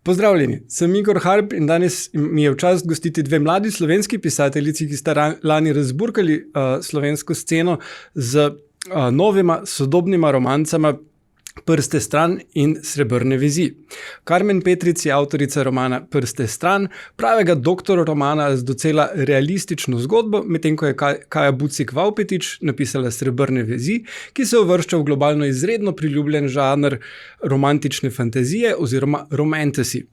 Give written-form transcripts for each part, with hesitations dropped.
Pozdravljeni, sem Igor Harp in danes mi je v čast gostiti dve mladi slovenski pisateljici, ki sta lani razburkali slovensko sceno z novima sodobnima romancama Prste stran in Srebrne vezi. Karmen Petric je avtorica romana Prste stran, pravega doktora romana z docela realistično zgodbo, medtem ko je Kaja Bucik-Vavpetič napisala Srebrne vezi, ki se uvršča v globalno izredno priljubljen žanr romantične fantazije oziroma romantasy.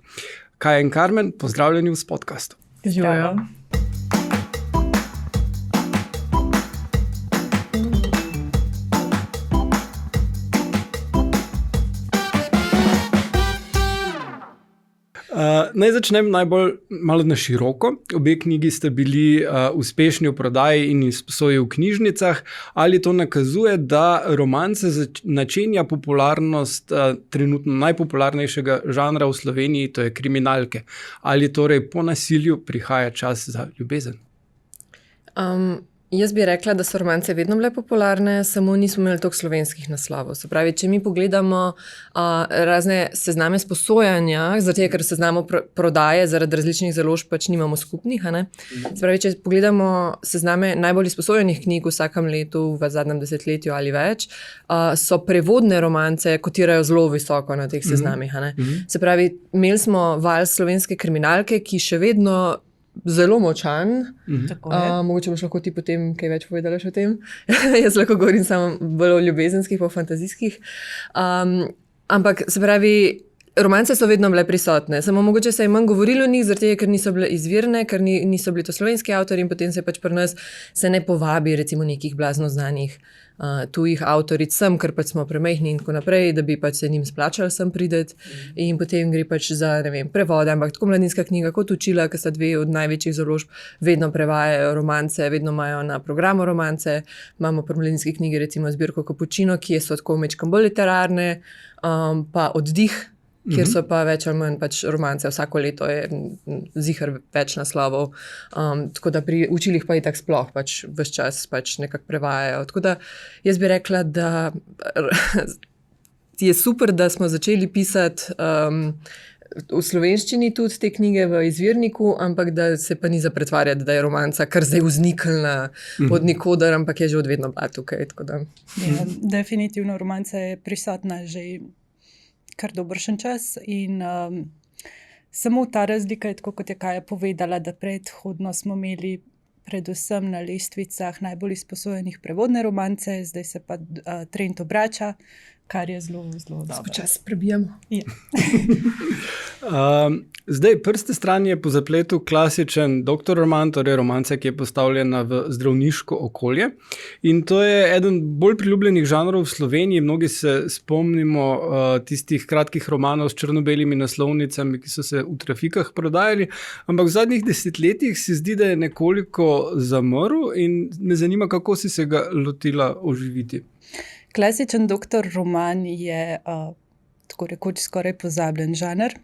Kaja in Karmen, pozdravljeni v podcastu. Živijo. Naj začnem najbolj malo na široko. Obe knjigi sta bili uspešni v prodaji in izposoji v knjižnicah. Ali to nakazuje, da romance načenja popularnost trenutno najpopularnejšega žanra v Sloveniji, to je kriminalke? Ali torej po nasilju prihaja čas za ljubezen? Jaz bi rekla, da so romance vedno bile popularne, samo nismo imeli toliko slovenskih naslovov. Se pravi, če mi pogledamo razne sezname sposojanja, zaradi tega, ker seznamo prodaje zaradi različnih založb pač nimamo skupnih, a ne? Se pravi, če pogledamo sezname najbolj izposojenih knjig v vsakem letu, v zadnjem desetletju ali več, so prevodne romance kotirajo zelo visoko na teh seznamih, a ne? Se pravi, imeli smo val slovenske kriminalke, ki še vedno zelo močan. Mogoče boš lahko ti potem kaj več povedala še o tem. Jaz lahko govorim samo bolj o ljubezenskih, o fantazijskih. Ampak se pravi, romance so vedno bile prisotne, samo mogoče se je manj govorilo o njih, zaradi tega, ker niso bile izvirne, ker niso bili to slovenski avtori in potem se pač pri nas se ne povabi recimo nekih blazno znanih tujih avtoric sem, ker pač smo premajhni in tako naprej, da bi pač se njim splačali sem prideti in potem gre pač za, ne vem, prevode, ampak tako Mladinska knjiga kot Učila, ki sta dve od največjih založb, vedno prevajajo romance, vedno imajo na programu romance. Imamo pri Mladinski knjigi recimo zbirko Kapučino, ki so tako mečkam bolj literarne, pa Oddih, kjer so pa več ali manj pač romance, vsako leto je ziher več naslovov, tako da pri Učilih pa itak sploh pač ves čas pač nekako prevajajo. Tako da jaz bi rekla, da je super, da smo začeli pisati v slovenščini tudi te knjige v izvirniku, ampak da se pa ni za pretvarjati, da je romanca kar zdaj vzniknila od nikoder, ampak je že od vedno bila tukaj. Tako da. Ja, definitivno romanca je prisotna že kar dobršen čas in samo ta razlika je tako, kot je Kaja povedala, da predhodno smo imeli predvsem na lestvicah najbolj izposojenih prevodne romance, zdaj se pa trend obrača, kar je zelo, zelo dobro. Skočas prebijamo. Ja. Zdaj, Prste stran je po zapletu klasičen doktor roman, torej romanca, ki je postavljena v zdravniško okolje. In to je eden bolj priljubljenih žanrov v Sloveniji. Mnogi se spomnimo tistih kratkih romanov s črno-belimi naslovnicami, ki so se v trafikah prodajali. Ampak v zadnjih desetletjih se zdi, da je nekoliko zamrl in me zanima, kako si se ga lotila oživiti. Klasičen doktor roman je tako rekoč skoraj pozabljen žanr.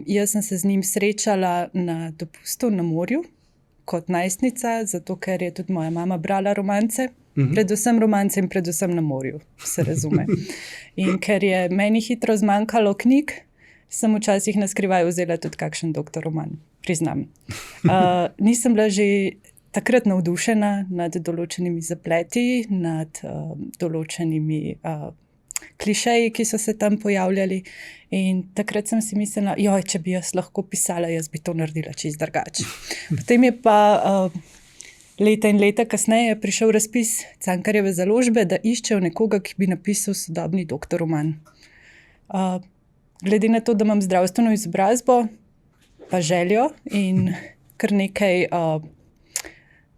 Jaz sem se z njim srečala na dopustu na morju kot najstnica, zato ker je tudi moja mama brala romance, predvsem romance in predvsem na morju, se razume. In ker je meni hitro zmanjkalo knjig, sem včasih na skrivaj vzela tudi kakšen doktor roman, priznam. Nisem bila že takrat navdušena nad določenimi zapleti, nad določenimi klišeji, ki so se tam pojavljali in takrat sem si mislila, če bi jaz lahko pisala, jaz bi to naredila čisto drugače. Potem je pa leta in leta kasneje prišel razpis Cankarjeve založbe, da iščejo nekoga, ki bi napisal sodobni doktor roman. Glede na to, da imam zdravstveno izobrazbo, pa željo in kar nekaj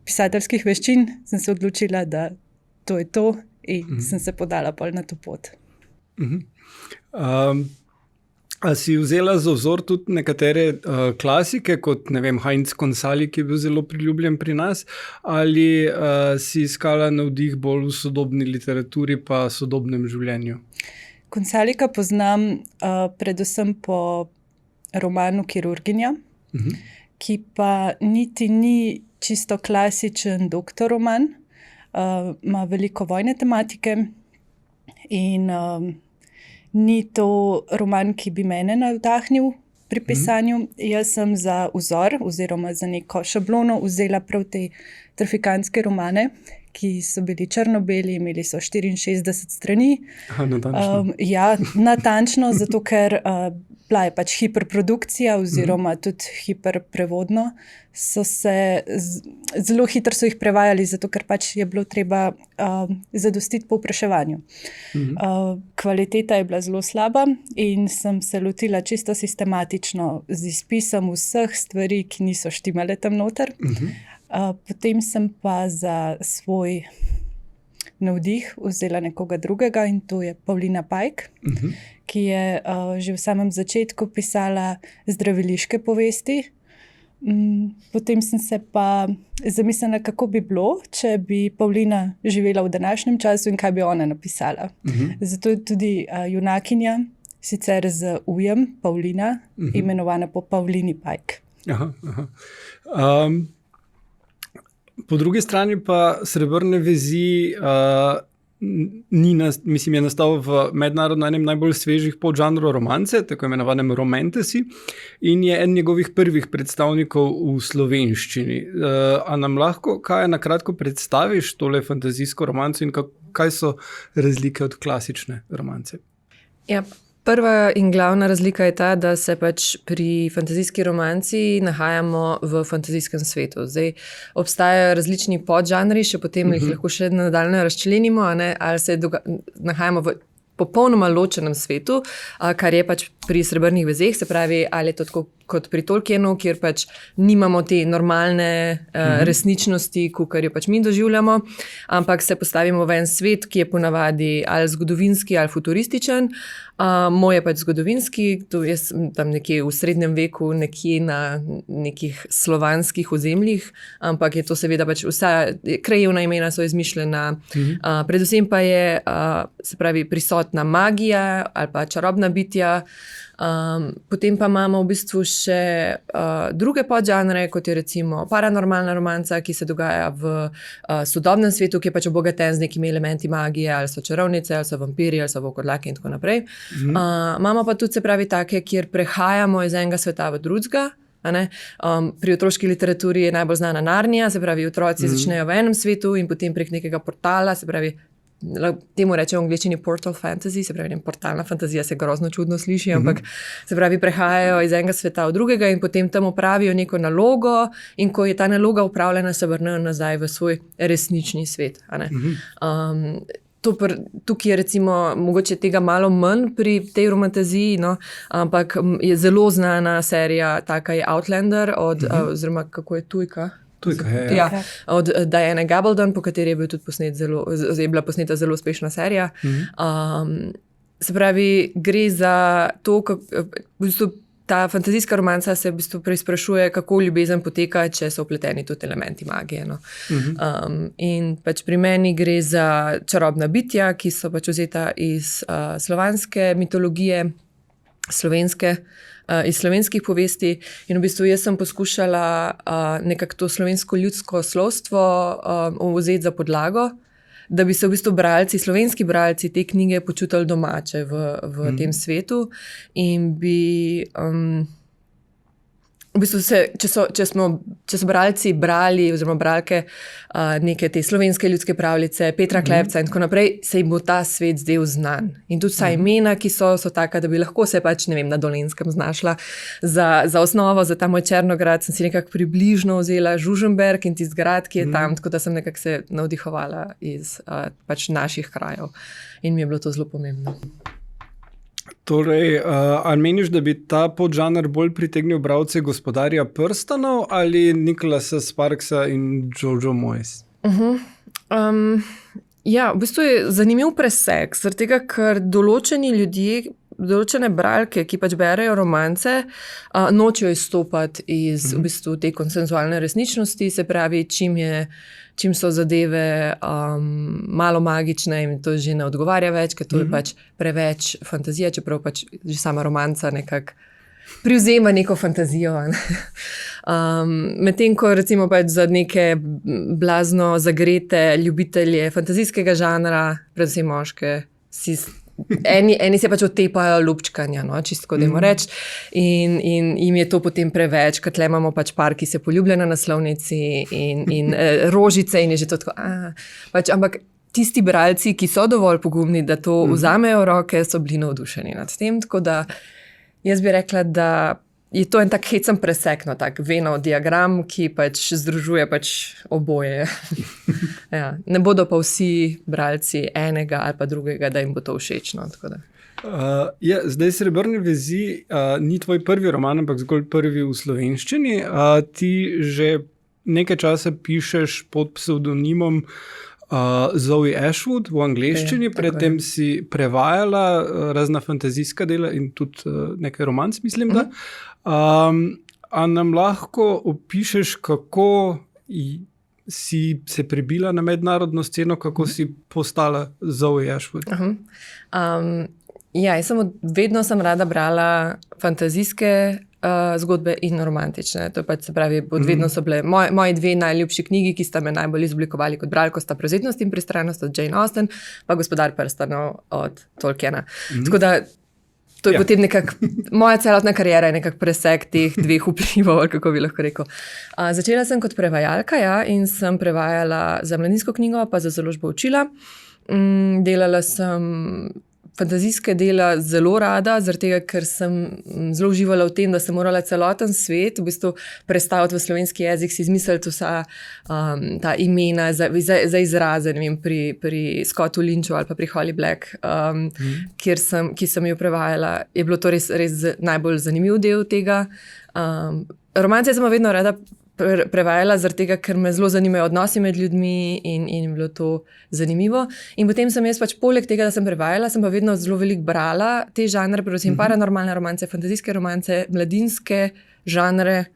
pisateljskih veščin, sem se odločila, da to je to in sem se podala pol na to pot. A si vzela za vzor tudi nekatere klasike, kot ne vem, Heinz Konsali, ki je bil zelo priljubljen pri nas, ali si iskala navdih bolj v sodobni literaturi pa sodobnem življenju? Konsalika poznam predvsem po romanu Kirurginja, ki pa niti ni čisto klasičen doktor roman, ima veliko vojne tematike in ni to roman, ki bi mene navdahnil pri pisanju. Jaz sem za vzor oziroma za neko šablono vzela prav te trafikantske romane, ki so bili črno-beli, imeli so 64 strani. Natančno. Ja, natančno, zato ker bila je pač hiperprodukcija oziroma tudi hiperprevodno. Zelo hitro so jih prevajali, zato ker pač je bilo treba zadostiti povpraševanju. Kvaliteta je bila zelo slaba in sem se lotila čisto sistematično z izpisom vseh stvari, ki niso štimale tam noter. Potem sem pa za svoj navdih vzela nekoga drugega in to je Pavlina Pajk, ki je že v samem začetku pisala zdraviliške povesti. Potem sem se pa zamislila, kako bi bilo, če bi Pavlina živela v današnjem času in kaj bi ona napisala. Zato je tudi junakinja, sicer z ujem Pavlina, imenovana po Pavlini Pajk. Po drugi strani pa Srebrne vezi je nastal v mednarodno enem najbolj svežih podžanrov romance, tako imenovanem romantasi, in je en njegovih prvih predstavnikov v slovenščini. A nam lahko kaj na kratko predstaviš tole fantazijsko romanco in kaj so razlike od klasične romance? Ja, prva in glavna razlika je ta, da se pač pri fantazijski romanci nahajamo v fantazijskem svetu. Zdaj, obstajajo različni podžanri, še potem jih lahko še nadaljne razčlenimo, ali se nahajamo v popolnoma ločenem svetu, kar je pač pri Srebrnih vezeh, se pravi, ali je to tako kot pri Tolkienu, kjer pač nimamo te normalne resničnosti, kar jo pač mi doživljamo, ampak se postavimo v en svet, ki je ponavadi ali zgodovinski ali futurističen. Moj je pač zgodovinski, to je tam nekje v srednjem veku, nekje na nekih slovanskih ozemljih, ampak je to seveda pač vsa krajevna imena so izmišljena. Predvsem pa je, se pravi, prisotna magija ali pa čarobna bitja. Potem pa imamo v bistvu še druge podžanre, kot je recimo paranormalna romanca, ki se dogaja v sodobnem svetu, ki je pač obogaten z nekimi elementi magije, ali so čarovnice, ali so vampiri, ali so volkodlake in tako naprej. Imamo pa tudi, se pravi, take, kjer prehajamo iz enega sveta v drugega. Pri otroški literaturi je najbolj znana Narnija, se pravi, otroci začnejo v enem svetu in potem prek nekega portala, se pravi, temu reče v angleščini portal fantasy, se pravi, portalna fantazija se grozno čudno sliši, ampak se pravi, prehajajo iz enega sveta v drugega in potem tam opravijo neko nalogo in ko je ta naloga opravljena, se vrnejo nazaj v svoj resnični svet. Tukaj je recimo mogoče tega malo manj pri tej romantaziji, ampak je zelo znana serija, taka je Outlander, oziroma kako je Tujka? Ja, od Diane Gabaldon, po kateri je bila posneta zelo uspešna serija. Se pravi, gre za to, v bistvu ta fantazijska romanca se v bistvu preizprašuje, kako ljubezen poteka, če so vpleteni tudi elementi magije. In pač pri meni gre za čarobna bitja, ki so pač vzeta iz slovanske mitologije, iz slovenskih povesti in v bistvu jaz sem poskušala nekako to slovensko ljudsko slovstvo vzeti za podlago, da bi se v bistvu slovenski bralci te knjige počutili domače v tem svetu in bi v bistvu če so bralci brali oziroma bralke neke te slovenske ljudske pravljice, Petra Klepca in tako naprej, se jim bo ta svet zdel znan. In tudi vsa imena, ki so taka, da bi lahko se pač, ne vem, na Dolenjskem znašla za osnovo, za ta moj Črnograd, sem si nekako približno vzela Žužemberk in tisti grad, ki je tam, tako da sem nekako se navdihovala iz pač naših krajev. In mi je bilo to zelo pomembno. Torej, ali meniš, da bi ta podžanr bolj pritegnil bralce Gospodarja prstanov ali Nicholasa Sparksa in Jojo Moyes? Ja, v bistvu je zanimiv presek, zaradi tega, ker določeni ljudje, določene bralke, ki pač berejo romance, nočejo izstopati iz v bistvu te konsenzualne resničnosti, se pravi, čim so zadeve malo magične in to že ne odgovarja več, ker to je pač preveč fantazija, čeprav pač že sama romanca nekako privzema neko fantazijo. Medtem ko recimo pač za neke blazno zagrete ljubitelje fantazijskega žanra, predvsem moške, si eni se pač otepajo lupčkanja, no, čistko dajmo reči, in jim je to potem preveč, ker tle imamo pač par, ki se poljublja na naslovnici in rožice in je že to tako, pač, ampak tisti bralci, ki so dovolj pogumni, da to vzamejo v roke, so bili navdušeni nad tem, tako da jaz bi rekla, da je to en tak hecen presek, no, tak Venov diagram, ki pač združuje pač oboje. Ja, ne bodo pa vsi bralci enega ali pa drugega, da jim bo to všečno. Zdaj Srebrne vezi ni tvoj prvi roman, ampak zgolj prvi v slovenščini. Ti že nekaj časa pišeš pod psevdonimom Zoe Ashwood v angleščini, predtem si prevajala razna fantazijska dela in tudi nekaj romanc, mislim, da. A nam lahko opišeš, kako si se prebila na mednarodno sceno, kako si postala Zoe Ashwood? Ja, vedno sem rada brala fantazijske zgodbe in romantične. To pač se pravi, vedno so bile moji dve najljubši knjigi, ki sta me najbolj izoblikovali kot bralko, sta Prevzetnost in pristranost od Jane Austen, pa Gospodar prstanov od Tolkiena. Tako da to je potem moja celotna kariera je nekak presek teh dveh vplivov, kako bi lahko rekel. Začela sem kot prevajalka, in sem prevajala za Mladinsko knjigo, pa za založbo Učila. Delala sem fantazijske dela zelo rada, zaradi tega, ker sem zelo uživala v tem, da sem morala celoten svet v bistvu prestaviti v slovenski jezik, si izmisliti vsa ta imena za izraze, ne vem, pri Scottu Lynchu ali pa pri Holly Black, ki sem jo prevajala. Je bilo to res najbolj zanimiv del tega. Romance sem vedno rada prevajala, zaradi tega, ker me zelo zanimajo odnosi med ljudmi in je bilo to zanimivo. In potem sem jaz pač poleg tega, da sem prevajala, sem pa vedno zelo veliko brala te žanre, predvsem paranormalne romance, fantazijske romance, mladinske žanre.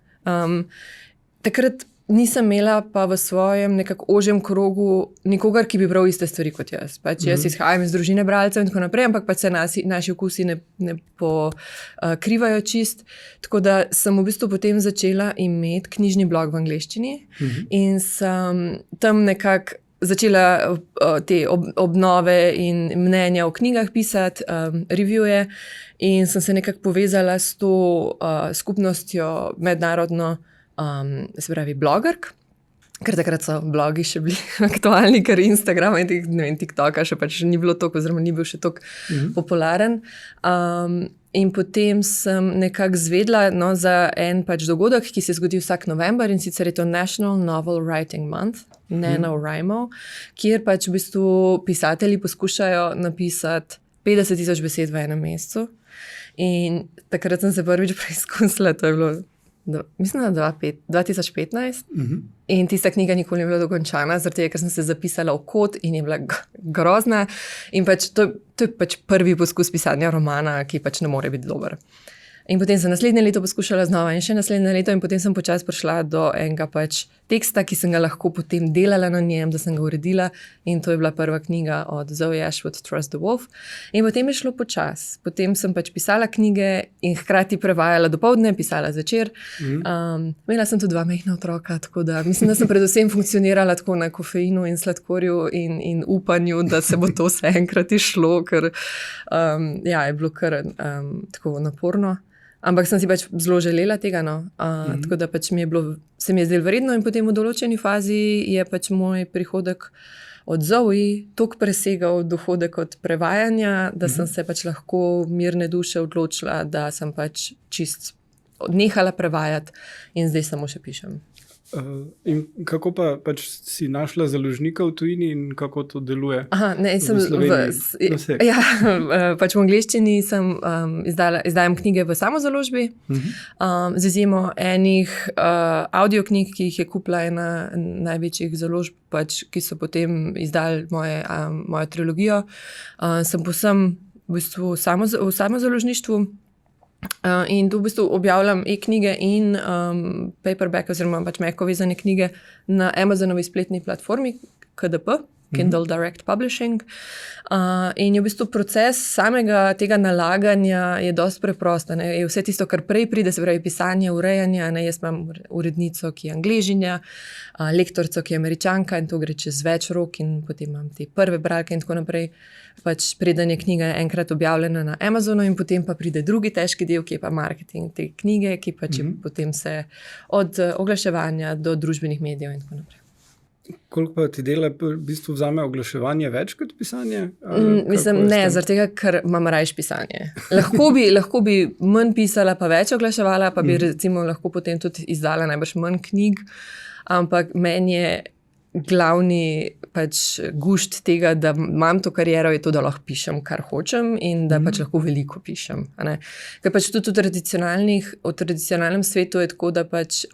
Takrat nisem imela pa v svojem nekako ožjem krogu nikogar, ki bi bral iste stvari kot jaz. Pač jaz izhajam iz družine bralcev in tako naprej, ampak pač se naši okusi ne pokrivajo čist. Tako da sem v bistvu potem začela imeti knjižni blog v angleščini in sem tam nekako začela te obnove in mnenja o knjigah pisati, reviewje, in sem se nekako povezala s to skupnostjo mednarodno, se pravi blogerk, ker takrat so blogi še bili aktualni, ker Instagrama in TikToka še pač ni bilo toliko, oziroma ni bil še toliko popularen. In potem sem nekako zvedla za en pač dogodek, ki se zgodi vsak november, in sicer je to National Novel Writing Month, NaNoWriMo, kjer pač v bistvu pisatelji poskušajo napisati 50,000 besed v enem mesecu. In takrat sem se prvič preizkusila, to je bilo mislim, da 2015. In tista knjiga nikoli ni bila dokončana, zaradi tega, ker sem se zapisala v kot in je bila grozna. In pač to je pač prvi poskus pisanja romana, ki pač ne more biti dober. In potem sem naslednje leto poskušala znova in še naslednje leto, in potem sem počasi prišla do enega pač teksta, ki sem ga lahko potem delala na njem, da sem ga uredila, in to je bila prva knjiga od Zoe Ashwood, Trust the Wolf. In potem je šlo počasi. Potem sem pač pisala knjige in hkrati prevajala dopoldne, pisala zvečer. Imela sem tudi 2 majhna otroka, tako da mislim, da sem predvsem funkcionirala tako na kofeinu in sladkorju in upanju, da se bo to vse enkrat išlo, ker je bilo kar tako naporno. Ampak sem si pač zelo želela tega, tako da pač se mi je zdelo vredno, in potem v določeni fazi je pač moj prihodek od Zoe toliko presegal dohodek od prevajanja, da sem se pač lahko mirne duše odločila, da sem pač čist odnehala prevajati in zdaj samo še pišem. In kako pa pač si našla založnika v tujini in kako to deluje? Pač v angleščini sem izdajam knjige v samozaložbi, z izjemo enih audioknjig, ki jih je kupila ena največjih založb, pač, ki so potem izdali mojo trilogijo. Sem povsem v bistvu v samozaložništvu. In tu v bistvu objavljam e-knjige in paperback oziroma pač mehko vezane knjige na Amazonovi spletni platformi KDP. Kindle Direct Publishing. In je v bistvu proces samega tega nalaganja je dosti preprost. Je vse tisto, kar prej pride, se pravi pisanje, urejanje. Jaz imam urednico, ki je Angležinja, lektorico, ki je Američanka in to gre čez več rok in potem imam te prve bralke in tako naprej. Pač preden je knjiga enkrat objavljena na Amazonu in potem pa pride drugi težki del, ki je pa marketing te knjige, ki pač je potem se od oglaševanja do družbenih medijev in tako naprej. Koliko pa ti dela v bistvu vzame oglaševanje več kot pisanje? Mislim, ne, zaradi tega, ker imam rajš pisanje. Lahko bi manj pisala, pa več oglaševala, pa bi recimo lahko potem tudi izdala najbrž manj knjig, ampak meni je glavni pač gušt tega, da imam to kariero, je to, da lahko pišem, kar hočem in da pač lahko veliko pišem. Ker pač tudi v tradicionalnem svetu je tako, da pač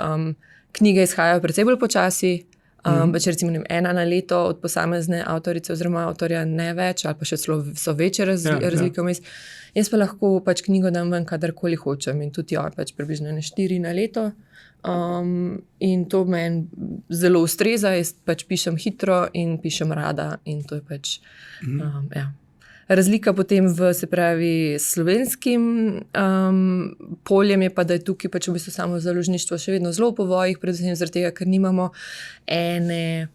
knjige izhajajo precej bolj počasi, pač recimo ena na leto od posamezne avtorice oziroma avtorja ne več, ali pa še so večje razlike vmes. Jaz pa lahko pač knjigo dam ven, kadarkoli hočem in tudi pač približno 4 na leto. In to meni zelo ustreza, jaz pač pišem hitro in pišem rada in to je pač Razlika potem v, se pravi, slovenskim poljem je pa, da je tukaj pač v bistvu samo založništvo še vedno zelo po vojih, predvsem zaradi tega, ker nimamo ene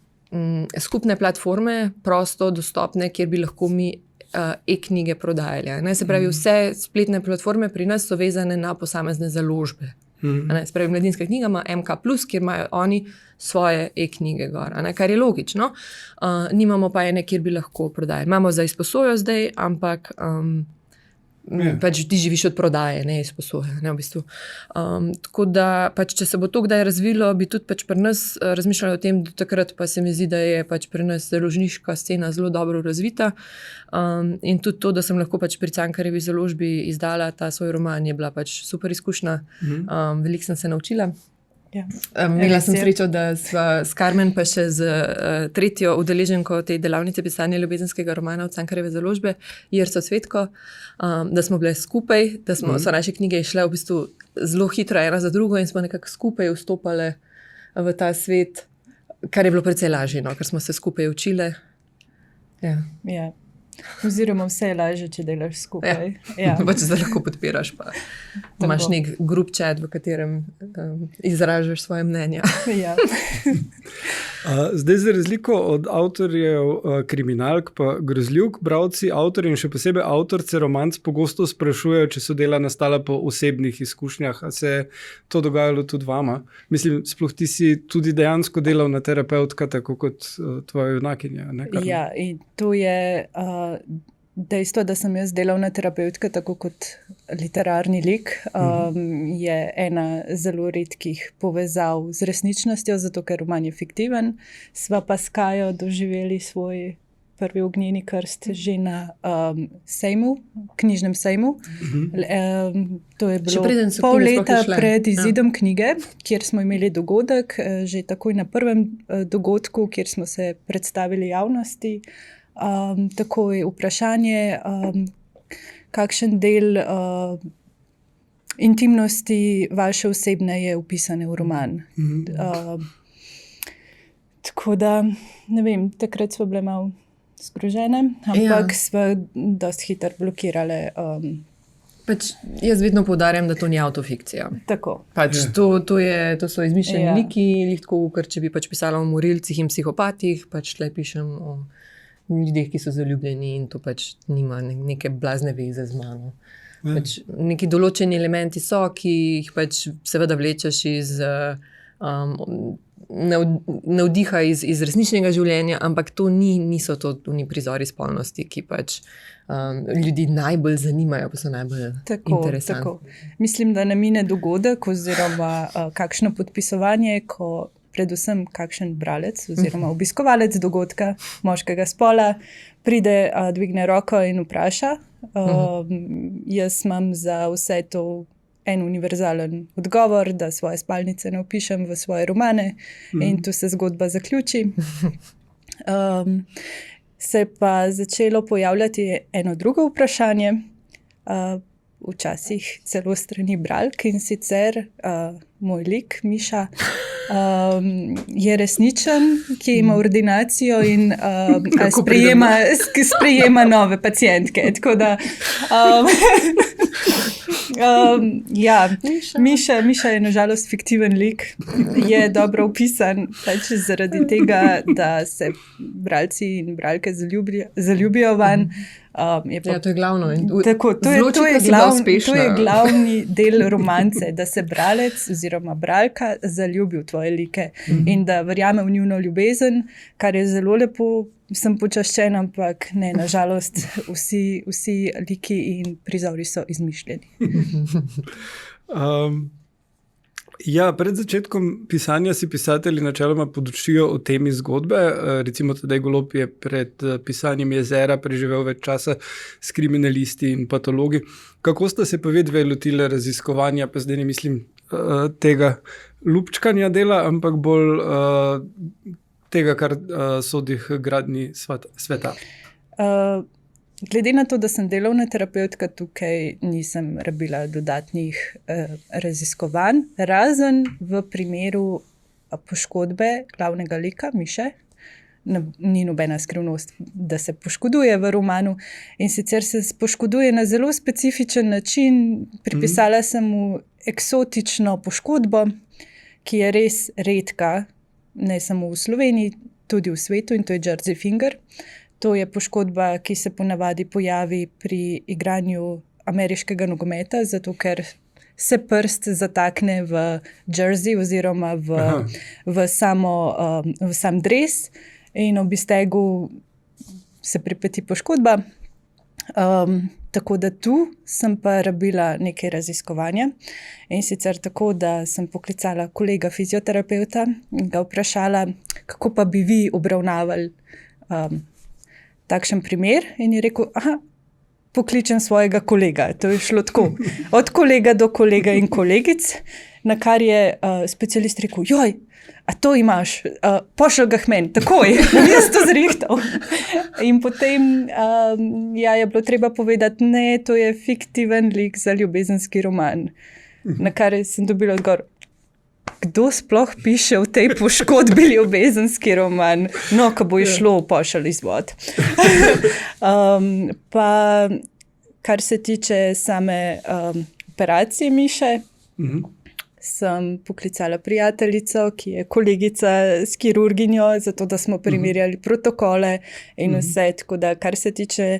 skupne platforme, prosto dostopne, kjer bi lahko mi e-knjige prodajali. Se pravi, vse spletne platforme pri nas so vezane na posamezne založbe. Se pravi, Mladinska knjiga ima MK+, kjer imajo oni svoje e-knjige gor, kar je logično. Nimamo pa ene, kjer bi lahko prodajali. Imamo za izposojo zdaj, ampak pač ti živiš od prodaje, ne izposoje. V bistvu. Tako da, pač, če se bo to kdaj razvilo, bi tudi pač pri nas razmišljali o tem, do takrat pa se mi zdi, da je pač pri nas založniška scena zelo dobro razvita. In tudi to, da sem lahko pač pri Cankarjevi založbi izdala ta svoj roman, je bila pač super izkušnja. Veliko sem se naučila. Imela sem srečo, da sva s Karmen pa še z tretjo udeleženko te delavnice pisanja ljubezenskega romana od Cankarjeve založbe, Jerco Cvetko, da smo bile skupaj, da so naše knjige išle v bistvu zelo hitro ena za drugo in smo nekako skupaj vstopale v ta svet, kar je bilo precej lažje, ker smo se skupaj učile. Ja. Oziroma vse je lažje, če delaš skupaj. Pač zdaj lahko podpiraš, pa imaš nek group chat, v katerem izražaš svoje mnenja. Zdaj, za razliko od avtorjev kriminalk pa grozljivk, bralci, avtorji in še posebej avtorice romanc pogosto sprašujejo, če so dela nastala po osebnih izkušnjah. A se je to dogajalo tudi vama? Mislim, sploh ti si tudi dejansko delovna terapeutka, tako kot tvoja junakinja. Ja, in to je dejstvo, da sem jaz delovna terapeutka, tako kot literarni lik, je ena zelo redkih povezav z resničnostjo, zato ker roman je fiktiven. Sva pa s Kajo doživeli svoj prvi ognjeni krst že na sejmu, knjižnem sejmu. To je bilo pol leta pred izidom knjige, kjer smo imeli dogodek, že takoj na prvem dogodku, kjer smo se predstavili javnosti. Takoj vprašanje, kakšen del intimnosti vaše osebne je vpisane v roman. Tako da, ne vem, takrat smo bile malo zgrožene, ampak smo dosti hitro blokirale. Pač jaz vedno poudarjam, da to ni autofikcija. Tako. Pač to so izmišljeni liki, tako, ker če bi pač pisala o morilcih in psihopatih, pač tle pišem o ljudeh, ki so zaljubljeni in to pač nima neke blazne veze z mano. Pač neki določeni elementi so, ki jih pač seveda vlečeš iz navdiha iz resničnega življenja, ampak to niso to prizori spolnosti, ki pač ljudi najbolj zanimajo, pa so najbolj interesantni. Tako. Mislim, da ne mine dogodek oziroma kakšno podpisovanje, ko predvsem kakšen bralec oziroma obiskovalec dogodka moškega spola pride, dvigne roko in vpraša. Jaz imam za vse to en univerzalen odgovor, da svoje spalnice ne opišem v svoje romane in tu se zgodba zaključi. Se pa začelo pojavljati eno drugo vprašanje, včasih celo strani bralk, in sicer moj lik, Miša, je resničen, ki ima ordinacijo in sprejema nove pacientke. Tako da, ja, Miša je nažalost fiktiven lik, je dobro opisan pač zaradi tega, da se bralci in bralke zaljubijo van. Ja, to je glavno. Tako, to je glavni del romance, da se bralec oziroma bralka zaljubi v tvoje like in da verjame v njuno ljubezen, kar je zelo lepo, sem počaščena, ampak ne, nažalost, vsi liki in prizori so izmišljeni. Ja, pred začetkom pisanja si pisatelji načeloma podučijo o temi zgodbe. Recimo Tadej Golob je pred pisanjem Jezera preživel več časa s kriminalisti in patologi. Kako sta se pa vedve lotile raziskovanja, pa zdaj ne mislim tega lupčkanja dela, ampak bolj tega, kar sodi k gradnji sveta? Glede na to, da sem delovna terapevtka, tukaj nisem rabila dodatnih raziskovanj, razen v primeru poškodbe glavnega lika, Miše. Ni nobena skrivnost, da se poškoduje v romanu in sicer se poškoduje na zelo specifičen način. Pripisala sem mu eksotično poškodbo, ki je res redka, ne samo v Sloveniji, tudi v svetu, in to je Jersey Finger. To je poškodba, ki se ponavadi pojavi pri igranju ameriškega nogometa, zato ker se prst zatakne v jersey oziroma v sam dres in ob iztegu se pripeti poškodba. Tako da tu sem pa rabila nekaj raziskovanja in sicer tako, da sem poklicala kolega fizioterapeuta in ga vprašala, kako pa bi vi obravnavali takšen primer, in je rekel, pokličem svojega kolega. To je šlo tako, od kolega do kolega in kolegic, na kar je specialist rekel, joj, a to imaš, pošel ga k meni, takoj, jaz to zrihtal. In potem je bilo treba povedati, ne, to je fiktiven lik za ljubezenski roman. Na kar sem dobila odgovor, kdo sploh piše v tej poškodbi ljubezenski roman? No, ko bo išlo, pošel izvod. Pa, kar se tiče same operacije Miše, sem poklicala prijateljico, ki je kolegica s kirurginjo, zato da smo primerjali protokole in vse. Tako da, kar se tiče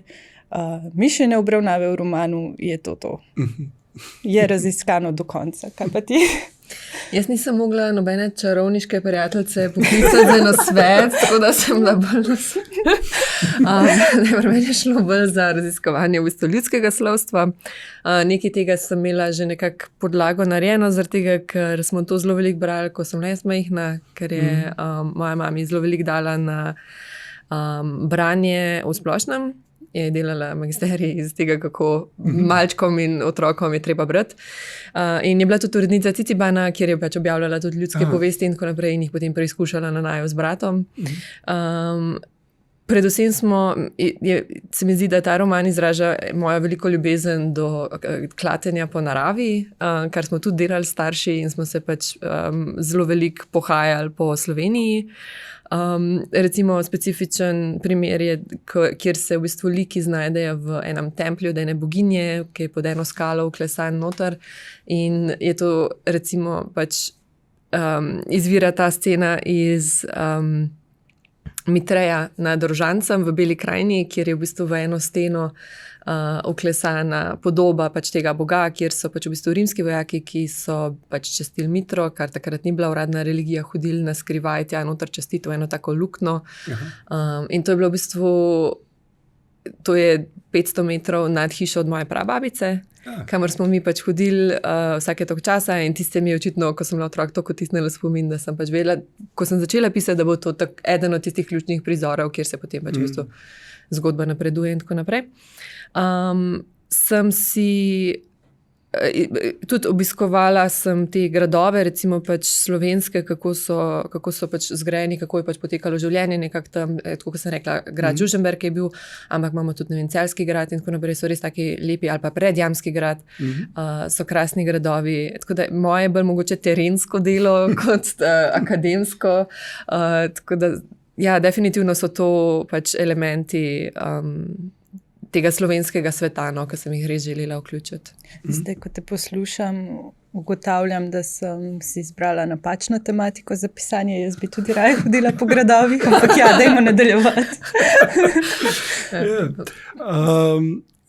Mišine obravnave v romanu, je to. Je raziskano do konca. Kaj pa ti? Jaz nisem mogla nobene čarovniške prijateljice poklicati za nasvet, tako da sem bila bolj meni je šlo bolj za raziskovanje v bistvu ljudskega slovstva. Nekaj tega sem imela že nekako podlago narejeno, zaradi tega, ker smo to zelo veliko brali, ko sem jaz majhna, ker je moja mami zelo veliko dala na branje v splošnem. Je delala magisterij iz tega, kako malčkom in otrokom je treba brati. In je bila tudi urednica Cicibana, kjer je pač objavljala tudi ljudske povesti in tako naprej in jih potem preizkušala na naju z bratom. Predvsem se mi zdi, da ta roman izraža mojo veliko ljubezen do klatenja po naravi, kar smo tudi delali starši in smo se pač zelo veliko pohajali po Sloveniji. Recimo specifičen primer je, kjer se v bistvu liki znajdejo v enem templju, da ene boginje, ki je pod eno skalo vklesan noter in je to recimo pač izvira ta scena iz Mitreja nad Rožancem v Beli krajini, kjer je v bistvu v eno steno vklesana podoba pač tega boga, kjer so pač v bistvu rimski vojaki, ki so pač častili Mitro, kar takrat ni bila uradna religija, hodili na skrivaj tja noter častiti v eno tako luknjo. In to je bilo v bistvu, to je 500 metrov nad hišo od moje prababice, kamor smo mi pač hodili vsake toliko časa in tiste mi je očitno, ko sem bila otrok, toliko tisnila spomin, da sem pač vedela, ko sem začela pisati, da bo to eden od tistih ključnih prizorov, kjer se potem pač v bistvu zgodba napreduje in tako naprej. Sem si tudi obiskovala sem te gradove, recimo pač slovenske, kako so pač zgrajeni, kako je pač potekalo življenje, nekako tam, tako kot sem rekla, grad Žužemberk je bil, ampak imamo tudi, ne vem, Celjski grad in tako naprej, so res taki lepi, ali pa Predjamski grad, so krasni gradovi, tako da moje je bolj mogoče terensko delo kot akademsko, tako da, ja, definitivno so to pač elementi tega slovenskega sveta, no, ki sem jih res želela vključiti. Zdaj, ko te poslušam, ugotavljam, da sem si izbrala napačno tematiko za pisanje. Jaz bi tudi raje hodila po gradovih, ampak ja, dajmo nadaljevati.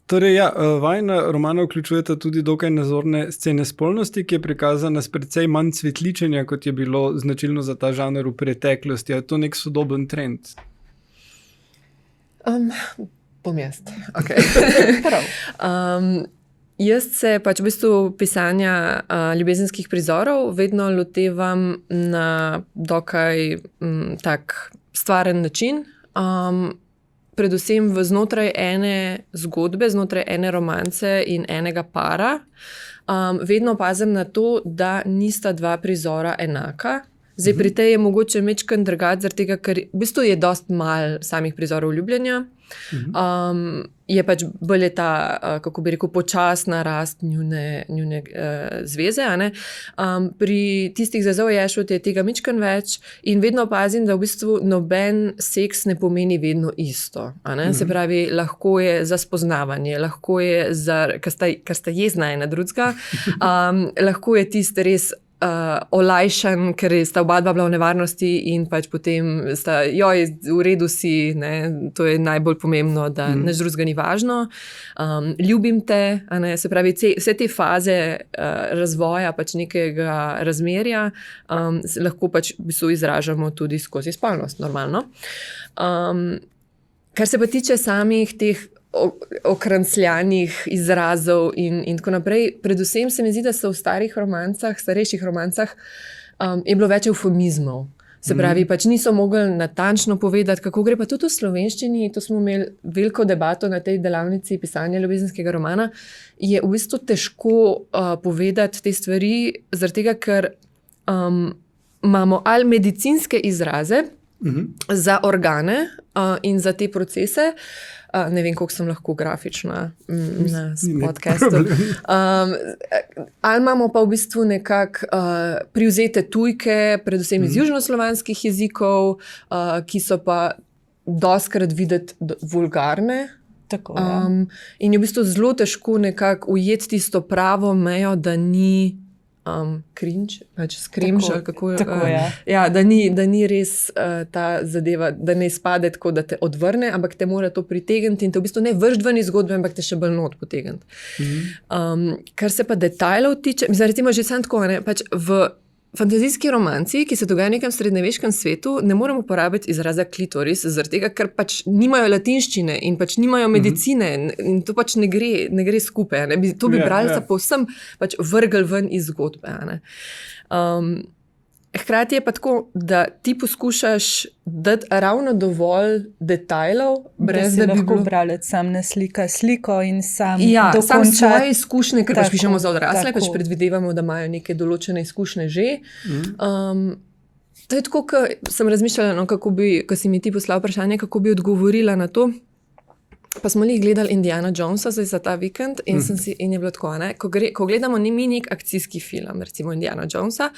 Torej, ja, vajina romana vključujeta tudi dokaj nazorne scene spolnosti, ki je prikazana s precej manj cvetličenja, kot je bilo značilno za ta žanr v preteklosti. Je to nek sodoben trend? Bom jaz. Okay. Jaz se pač v bistvu pisanja ljubezenskih prizorov vedno lotevam na dokaj tak stvaren način. Predvsem znotraj ene zgodbe, znotraj ene romance in enega para. Vedno pazim na to, da nista dva prizora enaka. Zdaj, pri tej je mogoče mečkan drugače, zaradi tega, ker v bistvu je dost malo samih prizorov ljubljenja. Je pač bolj ta, kako bi rekel, počasna rast njune zveze. Pri tistih za Zoe Ashwood je tega mečkan več in vedno opazim, da v bistvu noben seks ne pomeni vedno isto. Se pravi, lahko je za spoznavanje, lahko je za, kar sta jezna ena drugega, lahko je tisti res olajšan, ker sta oba dva bila v nevarnosti in pač potem sta, joj, v redu si, ne, to je najbolj pomembno, da nič drugega ni važno. Ljubim te, se pravi, vse te faze razvoja pač nekega razmerja lahko pač v bistvu izražamo tudi skozi spolnost, normalno. Kar se pa tiče samih teh okrancljanih izrazov in tako naprej. Predvsem se mi zdi, da so v starejših romancah je bilo več eufemizmov. Se pravi, pač niso mogli natančno povedati, kako gre, pa tudi v slovenščini, to smo imeli veliko debato na tej delavnici pisanja ljubezenskega romana, je v bistvu težko povedati te stvari, zaradi tega, ker imamo ali medicinske izraze za organe in za te procese. Ne vem, koliko sem lahko grafična na podcastu. Ali imamo pa v bistvu nekako privzete tujke, predvsem iz južnoslovanskih jezikov, ki so pa dostikrat videti vulgarne. Tako, ja. In je v bistvu zelo težko nekako ujeti tisto pravo mejo, da ni cringe, pač screamš, ali kako je. Tako, ja. Ja, da ni res ta zadeva, da ne izpade tako, da te odvrne, ampak te mora to pritegniti in te v bistvu ne vršiti ven iz zgodbe, ampak te še bolj not potegniti. Kar se pa detajlov tiče, mislim, recimo že sam tako, pač v fantazijski romanci, ki se dogaja v nekem srednjeveškem svetu, ne moremo uporabiti izraza klitoris, zaradi tega, ker pač nimajo latinščine in pač nimajo medicine in to pač ne gre skupaj. To bi bralca povsem pač vrgli ven iz zgodbe. Hkrati je pa tako, da ti poskušaš dati ravno dovolj detajlov, brez da bi lahko bralec sam naslika sliko in sam dokonča. Sam svoje izkušnje, ker pač pišemo za odrasle, pač predvidevamo, da imajo neke določene izkušnje že. To je tako, ko sem razmišljala, kako si mi ti poslal vprašanje, kako bi odgovorila na to. Pa smo gledali Indiana Jonesa za ta vikend in je bilo tako, ko gledamo mi nek akcijski film, recimo Indiana Jonesa,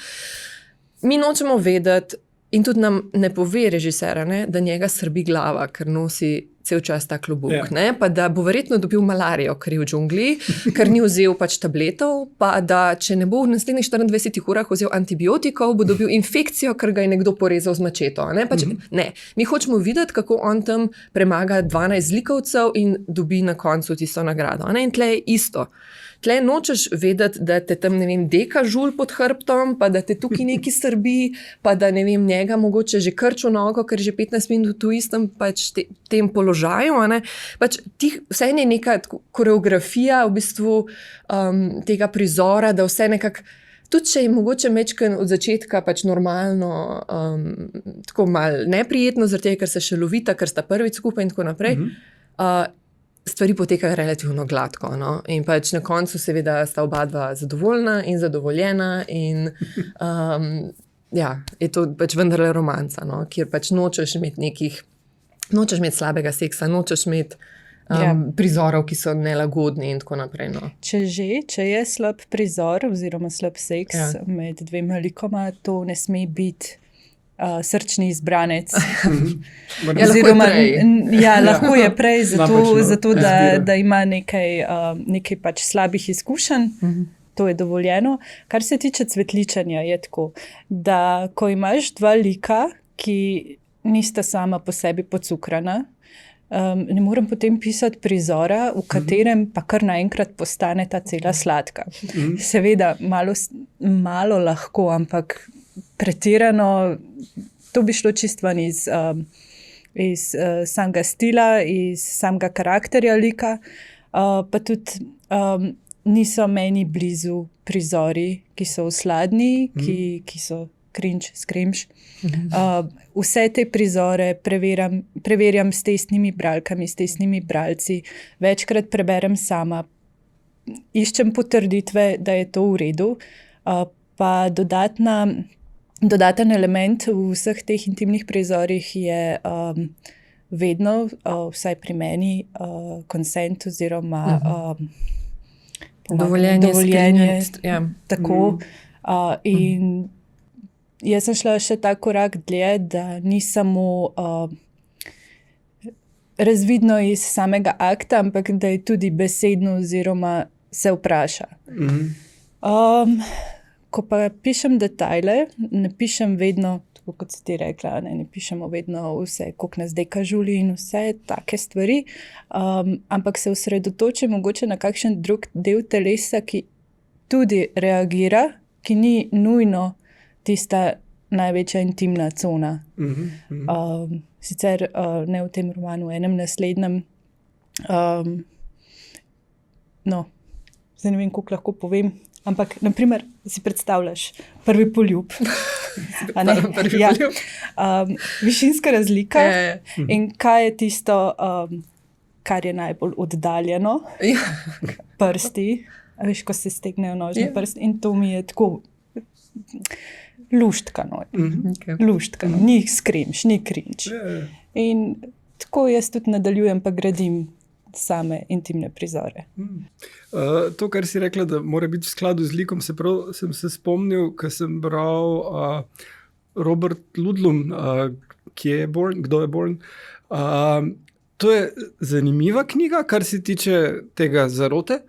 mi nočemo vedeti in tudi nam ne pove režiser, da njega srbi glava, ker nosi cel čas ta klobuk, pa da bo verjetno dobil malarijo, ker je v džungli, ker ni vzel pač tabletov, pa da če ne bo v naslednjih 24 urah vzel antibiotikov, bo dobil infekcijo, ker ga je nekdo porezal z mačeto. Ne, mi hočemo videti, kako on tam premaga 12 zlikovcev in dobi na koncu tisto nagrado. In tle je isto. Tle nočeš vedeti, da te tam, ne vem, deka žul pod hrbtom, pa da te tukaj neki srbi, pa da, ne vem, njega mogoče že krčo nogo, ker že 15 minut v istem pač tem položaju. Pač vse je neka koreografija v bistvu tega prizora, da vse nekako, tudi če je mogoče mečken od začetka pač normalno, tako malo neprijetno, zaradi tega, ker se še lovita, ker sta prvič skupaj in tako naprej, stvari potekajo relativno gladko. No? In pač na koncu seveda sta oba dva zadovoljna in zadovoljena in je to pač vendarle romanca, no? Kjer pač nočeš imeti slabega seksa, nočeš imeti prizorov, ki so nelagodni in tako naprej. No. Če je slab prizor oziroma slab seks med dvema likoma, to ne sme biti srčni izbranec. Lahko je prej zato da ima nekaj pač slabih izkušenj. To je dovoljeno. Kar se tiče cvetličenja, je tako, da ko imaš dva lika, ki nista sama po sebi pocukrana, ne morem potem pisati prizora, v katerem pa kar naenkrat postane ta cela sladka. Seveda, malo lahko, ampak pretirano, to bi šlo čisto ven iz samega stila, iz samega karakterja lika, pa tudi niso meni blizu prizori, ki so osladni, ki so cringe, scrimge. Vse te prizore preverjam s testnimi bralkami, s testnimi bralci, večkrat preberem sama, iščem potrditve, da je to v redu, pa dodaten element v vseh teh intimnih prizorih je vedno, vsaj pri meni, consent oziroma dovoljenje, tako. In jaz sem šla še ta korak dlje, da ni samo razvidno iz samega akta, ampak da je tudi besedno oziroma se vpraša. Ko pa pišem detajle, ne pišem vedno, tako kot si ti rekla, ne pišemo vedno vse, koliko nas deka žuli in vse take stvari, ampak se osredotočim mogoče na kakšen drug del telesa, ki tudi reagira, ki ni nujno tista največja intimna cona. Sicer ne v tem romanu, v enem naslednjem, zdaj ne vem, koliko lahko povem, ampak, naprimer, si predstavljaš prvi poljub. Višinska razlika in kaj je tisto, kar je najbolj oddaljeno, prsti, veš, ko se stegnejo nožni prsti, in to mi je tako luštkano, ni skrimš, ni cringe. In tako jaz tudi nadaljujem, pa gradim same intimne prizore. To, kar si rekla, da mora biti v skladu z likom, sem se spomnil, ko sem bral Robert Ludlum, Kdo je Born. To je zanimiva knjiga, kar se tiče tega zarote,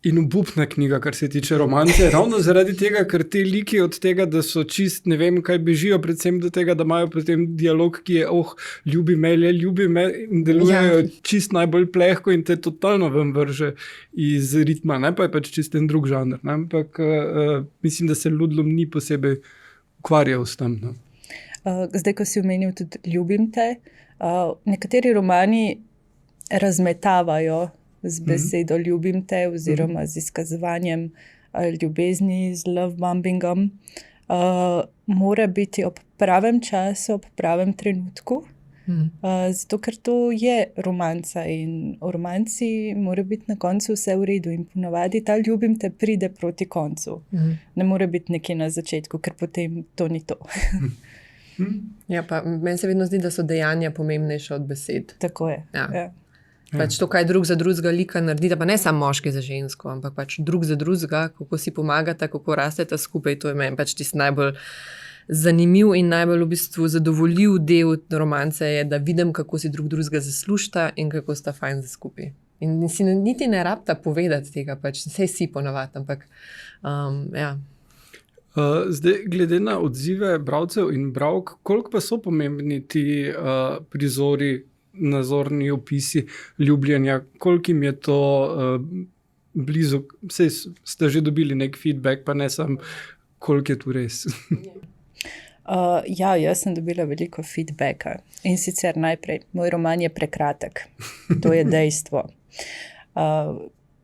in obupna knjiga, kar se tiče romance. Ravno zaradi tega, ker te liki od tega, da so čist, ne vem, kaj bežijo, predvsem do tega, da imajo potem dialog, ki je, ljubi me, in delujejo čist najbolj plehko in te totalno ven vrže iz ritma, ne, pa je pač čist en drug žanr. Ne? Ampak mislim, da se Ludlum ni posebej ukvarjal s tem. No? Zdaj, ko si omenil tudi ljubim te, nekateri romani razmetavajo z besedo ljubim te oziroma z izkazovanjem ljubezni, z love bombingom. Mora biti ob pravem času, ob pravem trenutku, zato ker to je romanca in v romanci mora biti na koncu vse v redu in ponavadi ta ljubim te pride proti koncu. Ne more biti nekje na začetku, ker potem to ni to. Ja, pa meni se vedno zdi, da so dejanja pomembnejše od besed. Tako je, ja. Pač to, kaj drug za drugega lika naredita, pa ne samo moški za žensko, ampak pač drug za drugega, kako si pomagata, kako rasteta skupaj, to je meni pač tisti najbolj zanimiv in najbolj v bistvu zadovoljiv del romance je, da vidim, kako si drug drugega zaslužita in kako sta fajn za skupaj. In si niti ne rabita povedati tega, pač vse si ponavadi, ampak Zdaj, glede na odzive bralcev in bralk, koliko pa so pomembni ti prizori, nazorni opisi ljubljenja, koliko jim je to blizu, saj ste že dobili nek feedback, pa ne samo, koliko je tu res. Jaz sem dobila veliko feedbacka in sicer najprej, moj roman je prekratek, to je dejstvo.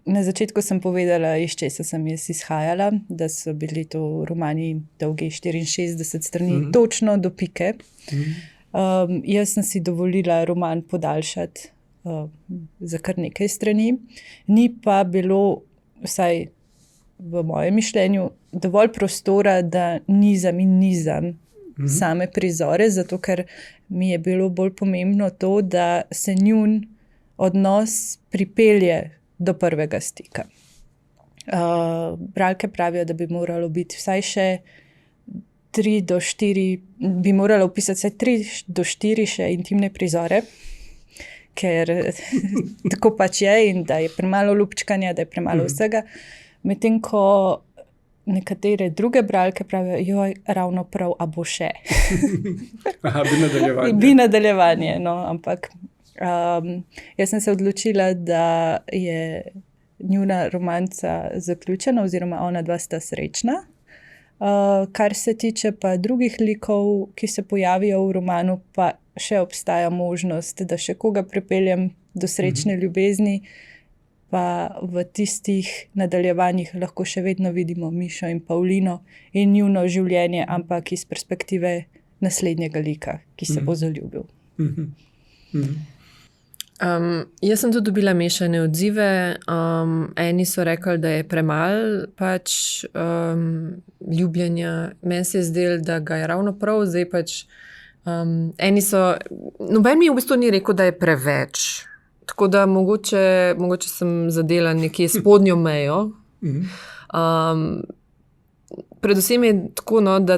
Na začetku sem povedala, iz česa sem jaz izhajala, da so bili to romani dolgi 64 strani, točno do pike. Jaz sem si dovolila roman podaljšati za kar nekaj strani. Ni pa bilo, vsaj v mojem mišljenju, dovolj prostora, da nizam same prizore, zato ker mi je bilo bolj pomembno to, da se njun odnos pripelje do prvega stika. Bralke pravijo, da bi moralo biti vsaj še 3 do 4, bi moralo opisati vsaj 3 do 4 še intimne prizore, ker tako pač je in da je premalo lupčkanja, da je premalo vsega. Medtem ko nekatere druge bralke pravijo, joj, ravno prav, a bo še. Aha, bi nadaljevanje. Bi nadaljevanje, no, ampak jaz sem se odločila, da je njuna romanca zaključena oziroma ona dva sta srečna. Kar se tiče pa drugih likov, ki se pojavijo v romanu, pa še obstaja možnost, da še koga pripeljem do srečne ljubezni, pa v tistih nadaljevanjih lahko še vedno vidimo Mišo in Pavlino in njuno življenje, ampak iz perspektive naslednjega lika, ki se bo zaljubil. Jaz sem tudi dobila mešane odzive. Eni so rekli, da je premalo pač ljubljenja. Meni se je zdelo, da ga je ravno prav, zdaj pač eni so, noben mi v bistvu ni rekel, da je preveč. Tako da mogoče sem zadela nekje spodnjo mejo. Predvsem je tako, no, da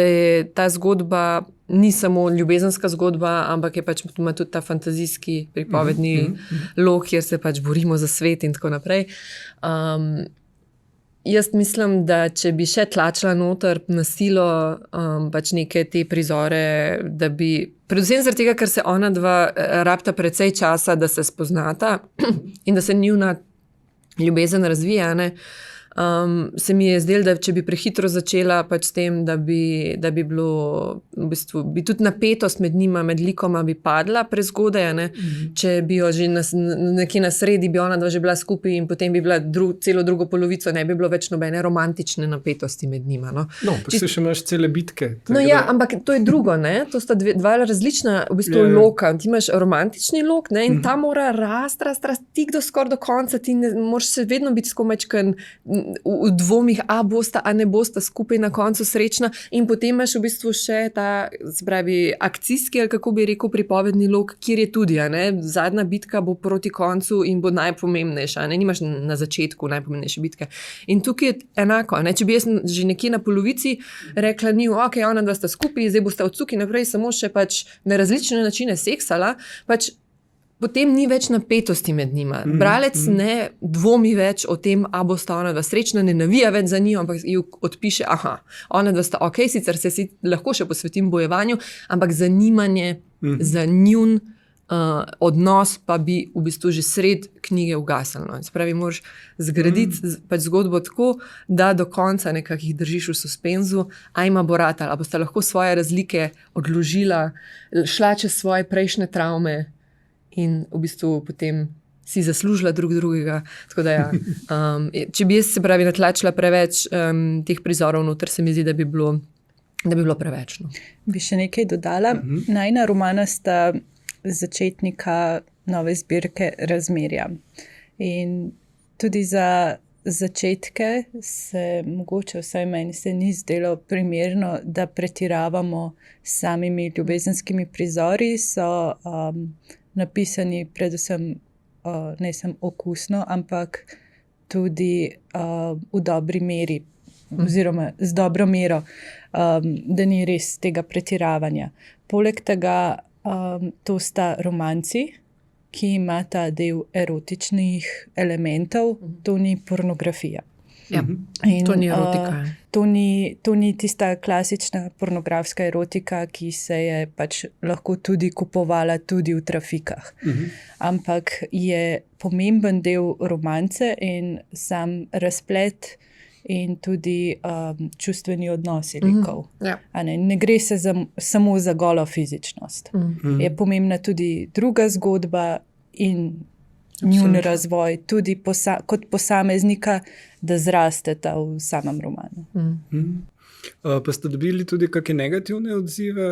je ta zgodba ni samo ljubezenska zgodba, ampak je pač ima tudi ta fantazijski pripovedni lok, kjer se pač borimo za svet in tako naprej. Jaz mislim, da če bi še tlačila noter na silo pač neke te prizore, da bi, predvsem zaradi tega, ker se ona dva rabita precej časa, da se spoznata in da se njuna ljubezen razvija, ne, se mi je zdelo, da če bi prehitro začela pač s tem, da bi bilo, v bistvu, bi tudi napetost med njima, med likoma bi padla prezgodaj, ne? Če bi jo že nekje na sredi, bi ona dva že bila skupaj in potem bi bila celo drugo polovico, ne bi bilo več nobene romantične napetosti med njima. No, pa še imaš cele bitke. No ja, ampak to je drugo, ne? To sta dva različna v bistvu loka. Ti imaš romantični lok, ne? In ta mora rast, tik skoraj do konca, ti ne moraš se vedno biti skomečken v dvomih, a bosta, a ne bosta skupaj na koncu srečna, in potem imaš v bistvu še ta, spravi, akcijski, ali kako bi rekel, pripovedni lok, kjer je tudi, ne, zadnja bitka bo proti koncu in bo najpomembnejša, ne, nimaš na začetku najpomembnejše bitke. In tukaj je enako, ne, če bi jaz že nekje na polovici rekla, ni, ok, ona dva sta skupaj, zdaj bosta od tukaj naprej samo še pač na različne načine seksala, pač potem ni več napetosti med njima. Bralec ne dvomi več o tem, a bosta ona dva srečna, ne navija več za njo, ampak ju odpiše, aha, ona dva sta ok, sicer se si lahko še posvetim bojevanju, ampak zanimanje za njun odnos pa bi v bistvu že sred knjige ugasnilo. No. Spravi, moraš zgraditi pač zgodbo tako, da do konca nekako jih držiš v suspenzu, a ima bo ratalo, a bosta lahko svoje razlike odložila, šla čez svoje prejšnje travme, in v bistvu potem si zaslužila drugega. Tako da ja, če bi jaz, se pravi, natlačila preveč teh prizorov noter, se mi zdi, da bi bilo preveč. No. Bi še nekaj dodala. Najina romana sta začetnika nove zbirke Razmerja. In tudi za začetke se mogoče, vsaj meni se ni zdelo primerno, da pretiravamo s samimi ljubezenskimi prizori, so napisani predvsem ne samo okusno, ampak tudi v dobri meri, oziroma z dobro mero, da ni res tega pretiravanja. Poleg tega to sta romanci, ki imata del erotičnih elementov, to ni pornografija. Ja, to ni erotika. To ni tista klasična pornografska erotika, ki se je pač lahko tudi kupovala tudi v trafikah. Ampak je pomemben del romance in sam razplet in tudi čustveni odnosi likov. Ne gre se samo za golo fizičnost. Je pomembna tudi druga zgodba in njun razvoj, tudi kot posameznika, da zrasteta v samem romanu. Pa ste dobili tudi kakšne negativne odzive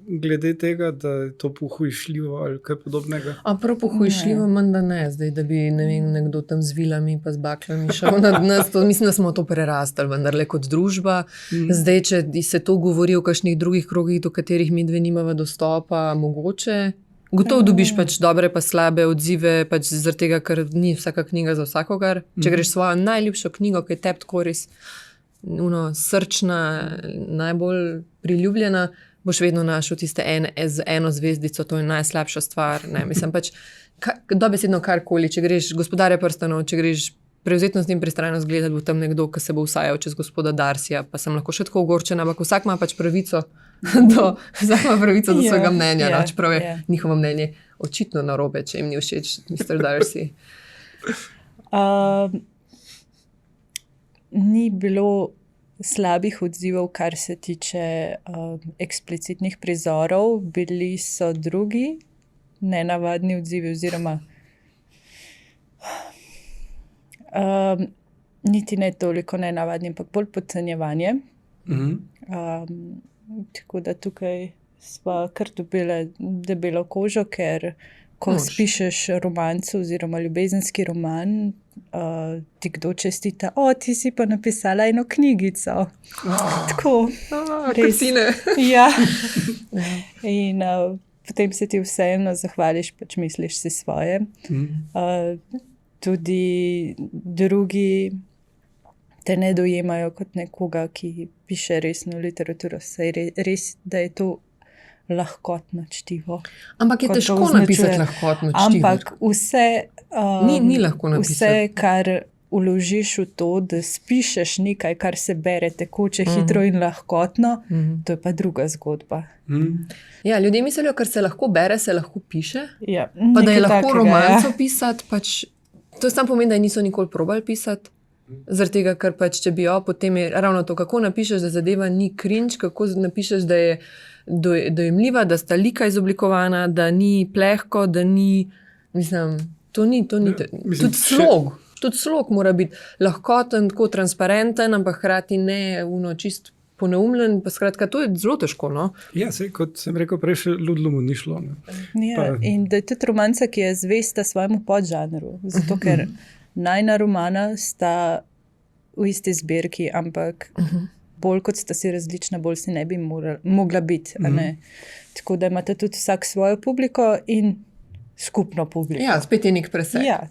glede tega, da je to pohujšljivo ali kaj podobnega? Prav pohujšljivo, menda ne. Zdaj, da bi nekdo tam z vilami pa z baklami šel nad nas, mislim, da smo to prerastali, vendarle kot družba. Zdaj, če se to govori o kakšnih drugih krogih, do katerih mi dve nimava dostopa, mogoče. Gotovo dobiš pač dobre pa slabe odzive, pač zaradi tega, ker ni vsaka knjiga za vsakogar. Če greš svojo najljubšo knjigo, ki je tebi tako res srčna, najbolj priljubljena, boš vedno našel tiste z eno zvezdico, to je najslabša stvar. Ne? Mislim pač, dobesedno karkoli, če greš Gospodarja prstanov, če greš Prevzetnost in pristrajnost gledati, bo tam nekdo, ki se bo vsajal čez gospoda Darcyja, pa sem lahko še tako ogorčena, ampak vsak ima pač pravico do svojega mnenja, čeprav je njihovo mnenje očitno narobe, če jim ni všeč Mr. Darcy. Ni bilo slabih odzivov, kar se tiče eksplicitnih prizorov. Bili so drugi nenavadni odzivi oziroma niti ne toliko nenavadni, ampak bolj podcenjevanje. Tako da tukaj sva kar dobila debelo kožo, ker ko spišeš romanco oziroma ljubezenski roman, ti kdo čestita, ti si pa napisala eno knjigico. Tako. Res. Ja. In potem se ti vseeno zahvališ, pač misliš si svoje. Tudi drugi te ne dojemajo kot nekoga, ki piše resno literaturo. Saj res, da je to lahkotno čtivo. Ampak je težko napisati lahkotno čtivo. Ampak vse, ni lahko napisati. Vse, kar vložiš v to, da spišeš nekaj, kar se bere tekoče, hitro in lahkotno, to je pa druga zgodba. Ja, ljudje mislijo, kar se lahko bere, se lahko piše. Ja, pa da je lahko romanco pisati, pač to samo pomeni, da niso nikoli probali pisati. Zaradi tega, ker pač, če bi potem je ravno to, kako napišeš, da zadeva ni cringe, kako napišeš, da je dojemljiva, da sta lika izoblikovana, da ni plehko, da ni, mislim, to ni. Tudi slog. Tudi slog mora biti lahkoten, tako transparenten, ampak hkrati ne čist poneumljen, pa skratka, to je zelo težko, no? Ja, sej, kot sem rekel prej, še Ludlumu ni šlo. Ja, in da je tudi romanca, ki je zvesta svojemu podžanru, zato ker najna romana sta v isti zbirki, ampak bolj kot sta si različna, bolj si ne bi mogla biti. Tako da imate tudi vsak svojo publiko in skupno publiko. Ja, spet je nek presek. Ja.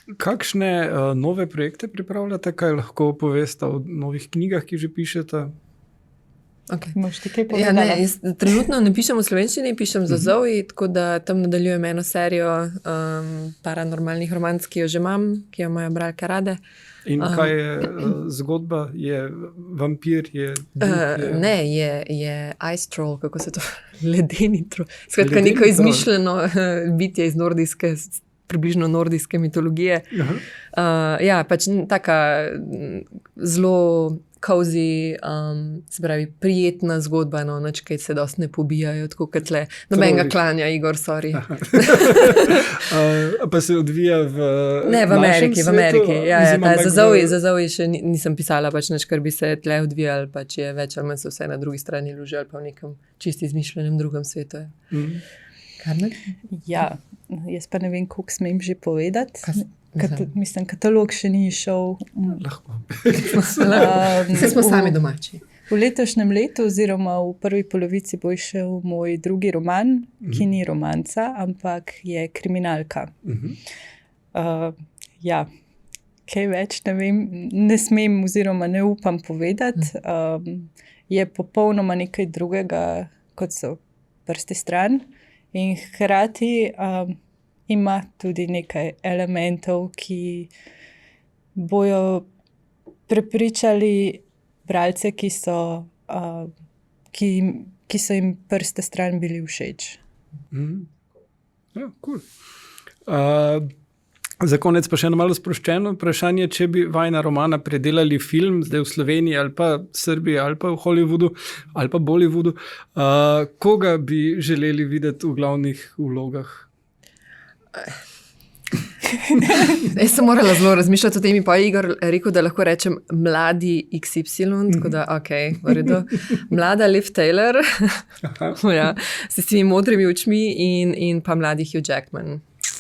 Kakšne nove projekte pripravljate? Kaj lahko poveste o novih knjigah, ki že pišete? Okay. Moš ti kaj povedala? Ja, jaz trenutno ne pišem v slovenščini, pišem za Zoe, tako da tam nadaljujem eno serijo paranormalnih romanc, ki jo že imam, ki jo imajo bralke rade. In kaj je zgodba? Je vampir? Ne, je ice troll, kako se to ledeni troll. Skratka, neko izmišljeno bitje iz nordijske, približno nordijske mitologije. Ja, pač taka zelo cozy, se pravi, prijetna zgodba, kaj se dosti ne pobijajo, tako kot le nobenega klanja, Igor, sorry. Pa se odvija v Ameriki. Ja, za Zoe še nisem pisala, pač nič, kar bi se tle odvijali, pač je več ali manj se vse na drugi strani loži ali pa v nekem čisto izmišljenem drugem svetu. Karmen? Ja, jaz pa ne vem, koliko smem že povedati. Mislim, katalog še ni šel. Lahko. Vse smo sami domači. V letošnjem letu oziroma v prvi polovici bo šel moj drugi roman, ki ni romanca, ampak je kriminalka. Ja, kaj več ne vem, ne smem oziroma ne upam povedati. Je popolnoma nekaj drugega, kot so Prsti stran. In hkrati ima tudi nekaj elementov, ki bojo prepričali bralce, ki so jim Prste stran bili všeč. Ja, cool. Za konec pa še eno malo sproščeno vprašanje, če bi vajna romana predelali film, zdaj v Sloveniji ali pa Srbiji ali pa v Hollywoodu ali pa Bollywoodu, koga bi želeli videti v glavnih vlogah? Jaz sem morala zelo razmišljati o tem, pa je Igor rekel, da lahko rečem mladi XY, tako da ok, v redu. Mlada Liv Taylor, ja, s temi modrimi očmi in pa mladi Hugh Jackman.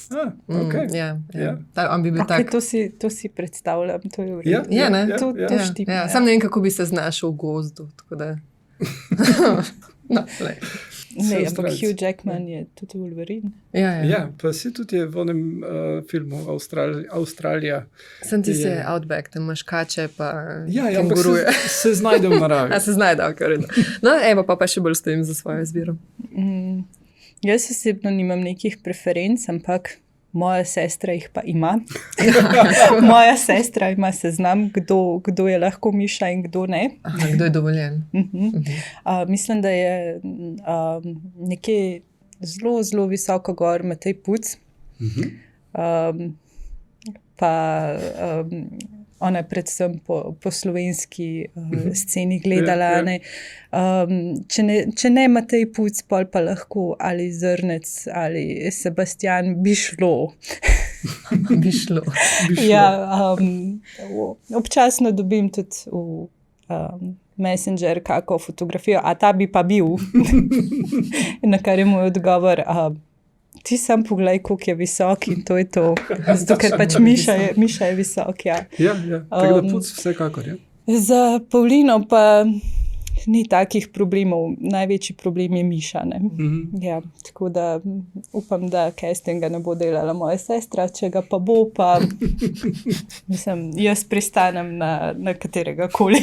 Okay. On bi bil tak. To si predstavljam, to je v redu. To štima. Ja. Sam ne vem, kako bi se znašel v gozdu. Ne, ampak Hugh Jackman je tudi Wolverine. Ja, pa si tudi je v onem filmu Avstralija. Sem ti se Outback, tam imaš kače pa kenguruje. Se znajde v naravi. Se znajde, ok, redo. No, evo pa še bolj stojim za svojo izbiro. Jaz osebno nimam nekih preferenc, ampak moja sestra jih pa ima. Moja sestra ima seznam, kdo je lahko Miša in kdo ne. Aha, kdo je dovoljen. Mislim, da je nekje zelo, zelo visoko gor Matej Puc. Pa ona je predvsem po slovenski sceni gledala. Če ne Matej Puc, pol pa lahko ali Zrnec ali Sebastian bi šlo. Bi šlo. Ja, občasno dobim tudi v Messenger kako fotografijo, a ta bi pa bil. Na kar je moj odgovor, ti sam pogledaj, koliko je visok in to je to. Zato, ker pač Miša je visok, ja. Ja, tako da Puc vsekakor, ja. Za Pavlino pa ni takih problemov. Največji problem je Miša, ne. Ja, tako da upam, da castinga ne bo delala moja sestra, če ga pa bo, pa mislim, jaz pristanem na katerega koli.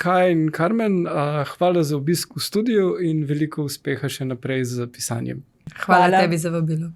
Kaj in Karmen, hvala za obisk v studiu in veliko uspeha še naprej z pisanjem. Hvala tebi za vabilo.